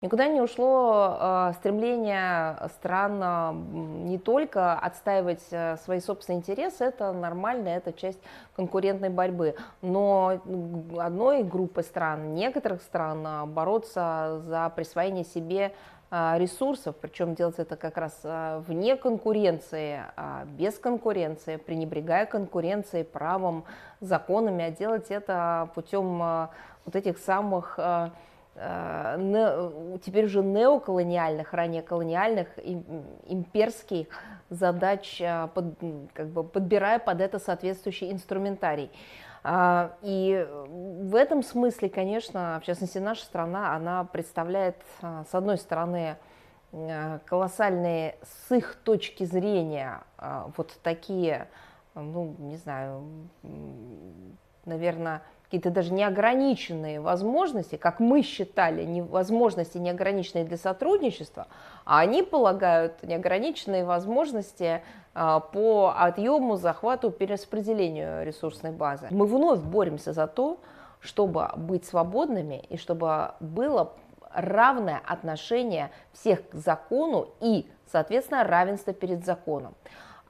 Никуда не ушло стремление стран не только отстаивать свои собственные интересы, это нормально, это часть конкурентной борьбы, но одной группы стран, некоторых стран, бороться за присвоение себе ресурсов, причем делать это как раз вне конкуренции, без конкуренции, пренебрегая конкуренцией, правом, законами, а делать это путем вот этих самых теперь уже неоколониальных, ранее колониальных, имперских задач, подбирая под это соответствующий инструментарий. И в этом смысле, конечно, в частности, наша страна, она представляет, с одной стороны, колоссальные с их точки зрения вот такие, ну, не знаю, наверное, какие-то даже неограниченные возможности, как мы считали, возможности неограниченные для сотрудничества, а они полагают неограниченные возможности по отъему, захвату, перераспределению ресурсной базы. Мы вновь боремся за то, чтобы быть свободными и чтобы было равное отношение всех к закону и, соответственно, равенство перед законом.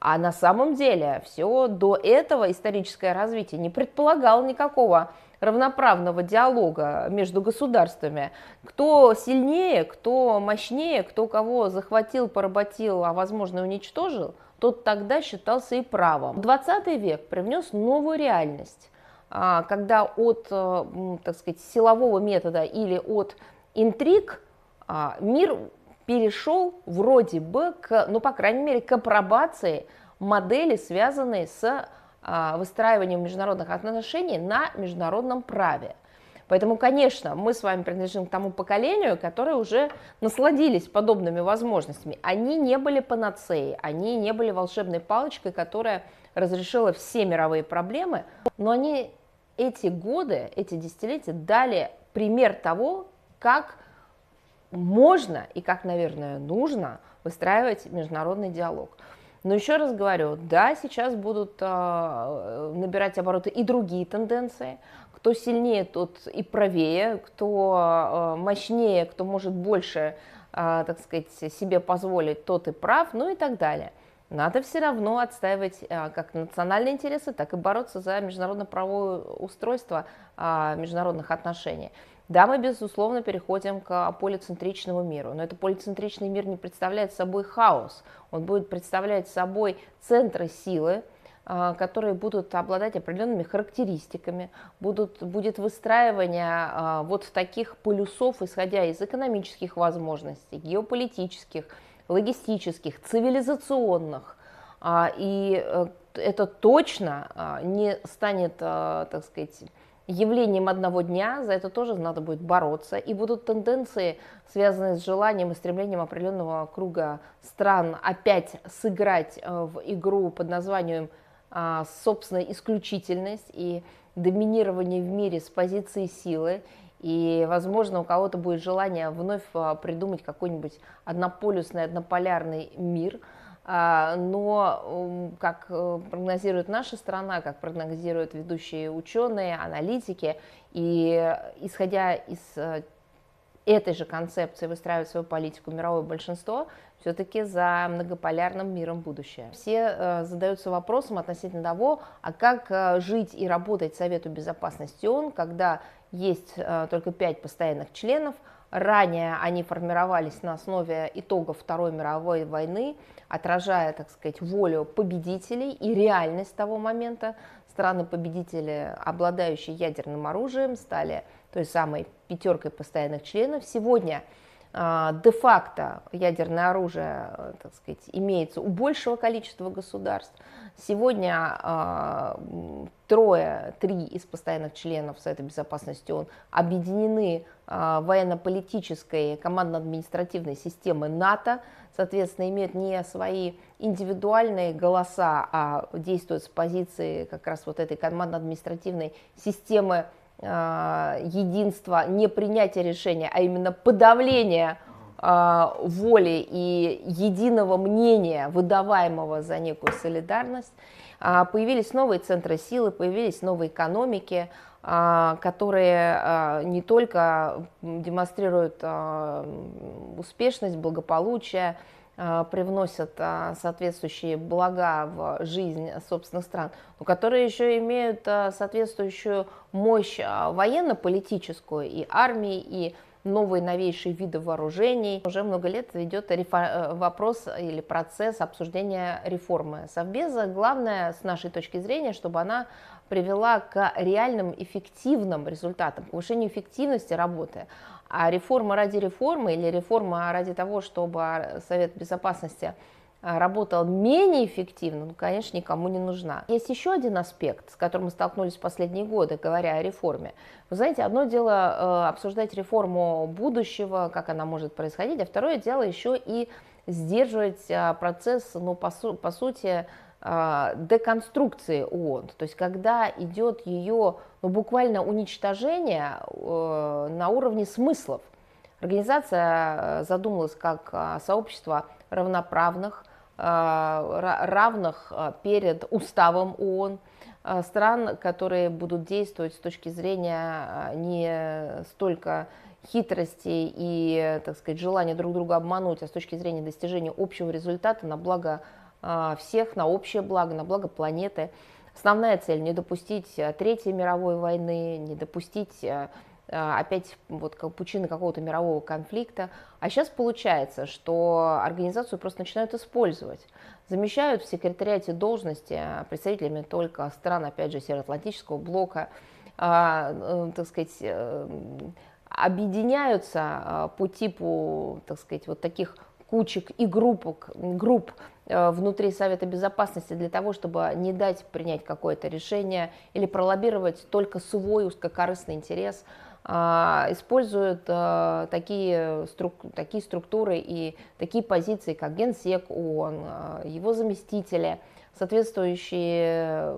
А на самом деле все до этого историческое развитие не предполагало никакого равноправного диалога между государствами. Кто сильнее, кто мощнее, кто кого захватил, поработил, а возможно и уничтожил, тот тогда считался и правым. 20 век привнес новую реальность, когда от, так сказать, силового метода или от интриг мир перешел вроде бы к, ну, по крайней мере, к апробации модели, связанной с выстраиванием международных отношений на международном праве. Поэтому, конечно, мы с вами принадлежим к тому поколению, которые уже насладились подобными возможностями. Они не были панацеей, они не были волшебной палочкой, которая разрешила все мировые проблемы, но они эти годы, эти десятилетия дали пример того, как можно и как, наверное, нужно выстраивать международный диалог. Но еще раз говорю, да, сейчас будут набирать обороты и другие тенденции. Кто сильнее, тот и правее, кто мощнее, кто может больше, так сказать, себе позволить, тот и прав, ну и так далее. Надо все равно отстаивать как национальные интересы, так и бороться за международно-правовое устройство международных отношений. Да, мы, безусловно, переходим к полицентричному миру, но этот полицентричный мир не представляет собой хаос, он будет представлять собой центры силы, которые будут обладать определенными характеристиками, будет выстраивание вот таких полюсов, исходя из экономических возможностей, геополитических, логистических, цивилизационных. И это точно не станет, так сказать, явлением одного дня, за это тоже надо будет бороться, и будут тенденции, связанные с желанием и стремлением определенного круга стран опять сыграть в игру под названием собственная исключительность и доминирование в мире с позиции силы, и, возможно, у кого-то будет желание вновь придумать какой-нибудь однополюсный, однополярный мир. Но, как прогнозирует наша страна, как прогнозируют ведущие ученые, аналитики, и исходя из этой же концепции выстраивать свою политику мировое большинство, все-таки за многополярным миром будущее. Все задаются вопросом относительно того, а как жить и работать Совету Безопасности ООН, когда есть только 5 постоянных членов. Ранее они формировались на основе итогов Второй мировой войны, отражая, так сказать, волю победителей и реальность того момента. Страны-победители, обладающие ядерным оружием, стали той самой 5 постоянных членов. Сегодня де-факто ядерное оружие, так сказать, имеется у большего количества государств. Сегодня 3 из постоянных членов Совета Безопасности ООН объединены военно-политической командно-административной системой НАТО, соответственно, имеют не свои индивидуальные голоса, а действуют с позиции как раз вот этой командно-административной системы единства, не принятия решения, а именно подавления воли и единого мнения, выдаваемого за некую солидарность. Появились новые центры силы, появились новые экономики, которые не только демонстрируют успешность, благополучие, привносят соответствующие блага в жизнь собственных стран, но которые еще имеют соответствующую мощь военно-политическую, и армии, и новые новейшие виды вооружений. Уже много лет идет вопрос или процесс обсуждения реформы Совбеза. Главное, с нашей точки зрения, чтобы она привела к реальным эффективным результатам, к повышению эффективности работы. А реформа ради реформы или реформа ради того, чтобы Совет Безопасности работал менее эффективно, ну, конечно, никому не нужна. Есть еще один аспект, с которым мы столкнулись в последние годы, говоря о реформе. Вы знаете, одно дело обсуждать реформу будущего, как она может происходить, а второе дело еще и сдерживать процесс, ну, по сути, деконструкции ООН, то есть когда идет ее буквально уничтожение на уровне смыслов. Организация задумалась как сообщество равноправных, равных перед уставом ООН, стран, которые будут действовать с точки зрения не столько хитрости и, так сказать, желания друг друга обмануть, а с точки зрения достижения общего результата на благо всех, на общее благо, на благо планеты. Основная цель – не допустить Третьей мировой войны, не допустить опять вот пучины какого-то мирового конфликта. А сейчас получается, что организацию просто начинают использовать. Замещают в секретариате должности представителями только стран, опять же, Североатлантического блока, так сказать, объединяются по типу, так сказать, вот таких кучек и групп внутри Совета Безопасности для того, чтобы не дать принять какое-то решение или пролоббировать только свой узкокорыстный интерес, используют такие структуры и такие позиции, как Генсек ООН, его заместители, соответствующие,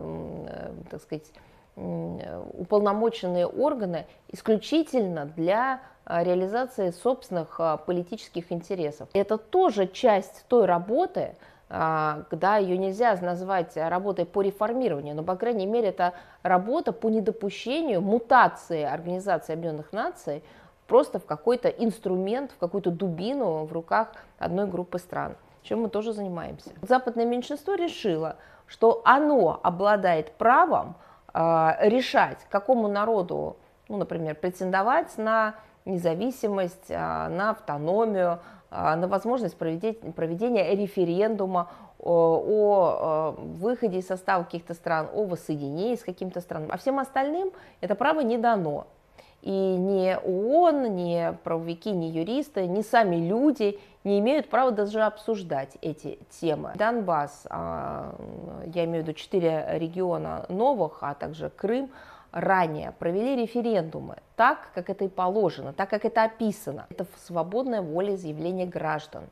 так сказать, уполномоченные органы исключительно для реализации собственных политических интересов. Это тоже часть той работы, когда ее нельзя назвать работой по реформированию, но, по крайней мере, это работа по недопущению мутации Организации Объединенных Наций просто в какой-то инструмент, в какую-то дубину в руках одной группы стран, чем мы тоже занимаемся. Западное меньшинство решило, что оно обладает правом решать, какому народу, ну, например, претендовать на независимость, на автономию, на возможность проведения референдума о выходе из состава каких-то стран, о воссоединении с каким-то странам. А всем остальным это право не дано. И ни ООН, ни правовики, ни юристы, ни сами люди не имеют права даже обсуждать эти темы. Донбасс, я имею в виду 4 региона новых, а также Крым, ранее провели референдумы так, как это и положено, так, как это описано. Это свободная волеизъявление граждан,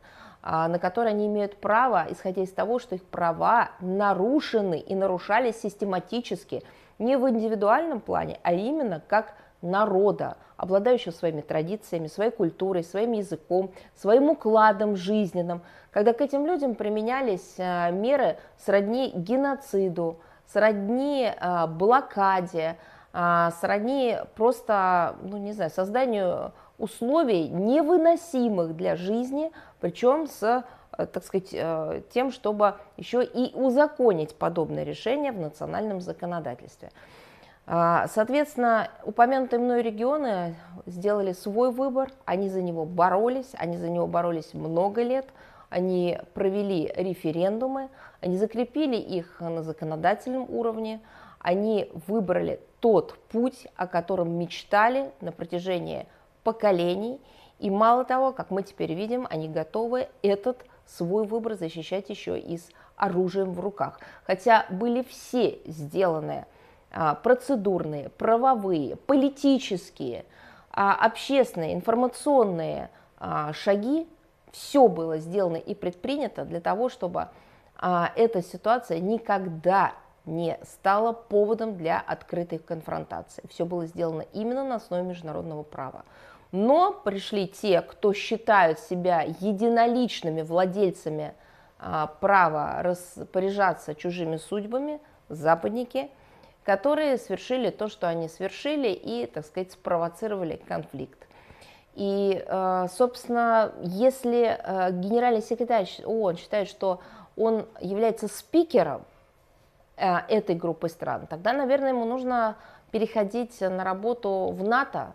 на которые они имеют право, исходя из того, что их права нарушены и нарушались систематически не в индивидуальном плане, а именно как народа, обладающего своими традициями, своей культурой, своим языком, своим укладом жизненным, когда к этим людям применялись меры сродни геноциду, сродни блокаде, сродни просто, ну не знаю, созданию условий невыносимых для жизни, причем с, так сказать, тем, чтобы еще и узаконить подобное решение в национальном законодательстве. Соответственно, упомянутые мной регионы сделали свой выбор, они за него боролись много лет, они провели референдумы, они закрепили их на законодательном уровне, они выбрали тот путь, о котором мечтали на протяжении поколений, и мало того, как мы теперь видим, они готовы этот свой выбор защищать еще и с оружием в руках. Хотя были все сделаны процедурные, правовые, политические, общественные, информационные шаги, все было сделано и предпринято для того, чтобы эта ситуация никогда не стала поводом для открытой конфронтации. Все было сделано именно на основе международного права. Но пришли те, кто считают себя единоличными владельцами права распоряжаться чужими судьбами, западники, которые совершили то, что они совершили, и, так сказать, спровоцировали конфликт. И, собственно, если генеральный секретарь ООН считает, что он является спикером этой группы стран, тогда, наверное, ему нужно переходить на работу в НАТО,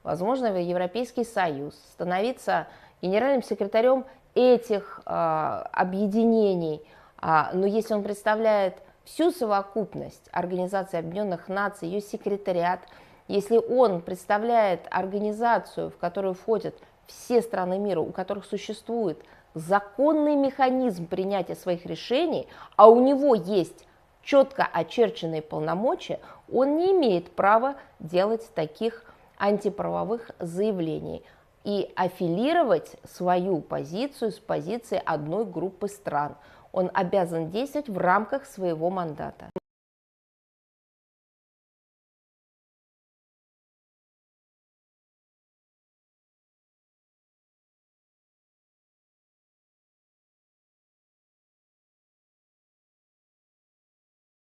возможно, в Европейский Союз, становиться генеральным секретарем этих объединений. Но если он представляет всю совокупность Организации Объединенных Наций, ее секретариат, если он представляет организацию, в которую входят все страны мира, у которых существует законный механизм принятия своих решений, а у него есть четко очерченные полномочия, он не имеет права делать таких антиправовых заявлений и аффилировать свою позицию с позицией одной группы стран. Он обязан действовать в рамках своего мандата.